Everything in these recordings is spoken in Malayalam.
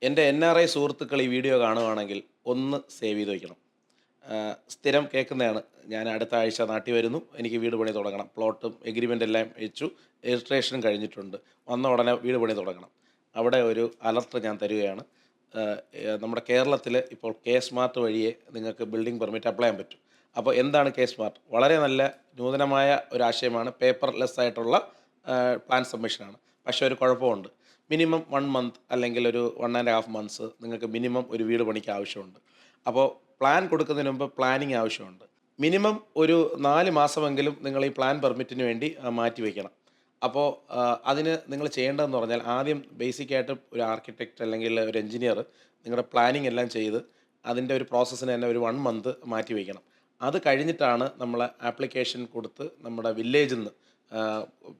എൻ്റെ NRI സുഹൃത്തുക്കൾ ഈ വീഡിയോ കാണുവാണെങ്കിൽ ഒന്ന് സേവ് ചെയ്ത് വയ്ക്കണം. സ്ഥിരം കേൾക്കുന്നതാണ്. ഞാൻ അടുത്ത ആഴ്ച നാട്ടിൽ വരുന്നു. എനിക്ക് വീട് പണി തുടങ്ങണം. പ്ലോട്ടും എഗ്രിമെൻ്റ് എല്ലാം വെച്ചു. രജിസ്ട്രേഷനും കഴിഞ്ഞിട്ടുണ്ട്. വന്ന ഉടനെ വീട് പണി തുടങ്ങണം. അവിടെ ഒരു അലർട്ട് ഞാൻ തരികയാണ്. നമ്മുടെ കേരളത്തിൽ ഇപ്പോൾ കെ സ്മാർട്ട് വഴിയേ നിങ്ങൾക്ക് ബിൽഡിംഗ് പെർമിറ്റ് അപ്ലൈ ചെയ്യാൻ പറ്റും. അപ്പോൾ എന്താണ് കെ സ്മാർട്ട്? വളരെ നല്ല നൂതനമായ ഒരു ആശയമാണ്. പേപ്പർലെസ് ആയിട്ടുള്ള പ്ലാൻ സബ്മിഷനാണ്. പക്ഷേ ഒരു കുഴപ്പമുണ്ട്. മിനിമം 1 മന്ത് അല്ലെങ്കിൽ ഒരു 1 1/2 മന്ത്സ് നിങ്ങൾക്ക് മിനിമം ഒരു വീട് പണിക്ക് ആവശ്യമുണ്ട്. അപ്പോൾ പ്ലാൻ കൊടുക്കുന്നതിന് മുമ്പ് പ്ലാനിങ് ആവശ്യമുണ്ട്. മിനിമം ഒരു 4 മാസമെങ്കിലും നിങ്ങൾ ഈ പ്ലാൻ പെർമിറ്റിന് വേണ്ടി മാറ്റി വയ്ക്കണം. അപ്പോൾ അതിന് നിങ്ങൾ ചെയ്യേണ്ടതെന്ന് പറഞ്ഞാൽ ആദ്യം ബേസിക്കായിട്ട് ഒരു ആർക്കിടെക്റ്റ് അല്ലെങ്കിൽ ഒരു എഞ്ചിനീയർ നിങ്ങളുടെ പ്ലാനിങ് എല്ലാം ചെയ്ത് അതിൻ്റെ ഒരു പ്രോസസ്സിന് തന്നെ ഒരു 1 മന്ത് മാറ്റി വയ്ക്കണം. അത് കഴിഞ്ഞിട്ടാണ് നമ്മൾ ആപ്ലിക്കേഷൻ കൊടുത്ത് നമ്മുടെ വില്ലേജിൽ നിന്ന്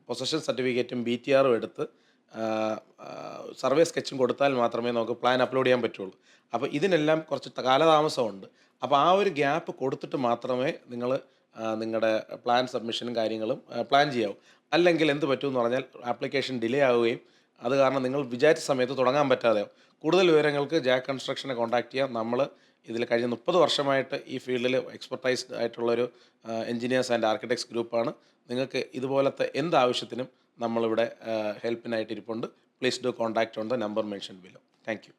പൊസഷൻ സർട്ടിഫിക്കറ്റും BTRും എടുത്ത് സർവേ സ്കെച്ചും കൊടുത്താൽ മാത്രമേ നമുക്ക് പ്ലാൻ അപ്ലോഡ് ചെയ്യാൻ പറ്റുള്ളൂ. അപ്പോൾ ഇതിനെല്ലാം കുറച്ച് കാലതാമസമുണ്ട്. അപ്പോൾ ആ ഒരു ഗ്യാപ്പ് കൊടുത്തിട്ട് മാത്രമേ നിങ്ങൾ നിങ്ങളുടെ പ്ലാൻ സബ്മിഷനും കാര്യങ്ങളും പ്ലാൻ ചെയ്യാവൂ. അല്ലെങ്കിൽ എന്ത് പറ്റുമെന്ന് പറഞ്ഞാൽ ആപ്ലിക്കേഷൻ ഡിലേ ആവുകയും അത് കാരണം നിങ്ങൾ വിചാരിച്ച സമയത്ത് തുടങ്ങാൻ പറ്റാതെയാവും. കൂടുതൽ വിവരങ്ങൾക്ക് ജാക്ക് കൺസ്ട്രക്ഷനെ കോൺടാക്ട് ചെയ്യാം. നമ്മൾ ഇതിൽ കഴിഞ്ഞ 30 വർഷമായിട്ട് ഈ ഫീൽഡിൽ എക്സ്പെർട്ടൈസ്ഡ് ആയിട്ടുള്ളൊരു എഞ്ചിനീയേഴ്സ് ആൻഡ് ആർക്കിടെക്ട്സ് ഗ്രൂപ്പാണ്. നിങ്ങൾക്ക് ഇതുപോലത്തെ എന്താവശ്യത്തിനും നമ്മളിവിടെ ഹെൽപ്പിനായിട്ട് ഇരിപ്പുണ്ട്. Please do contact on the number mention below. Thank you.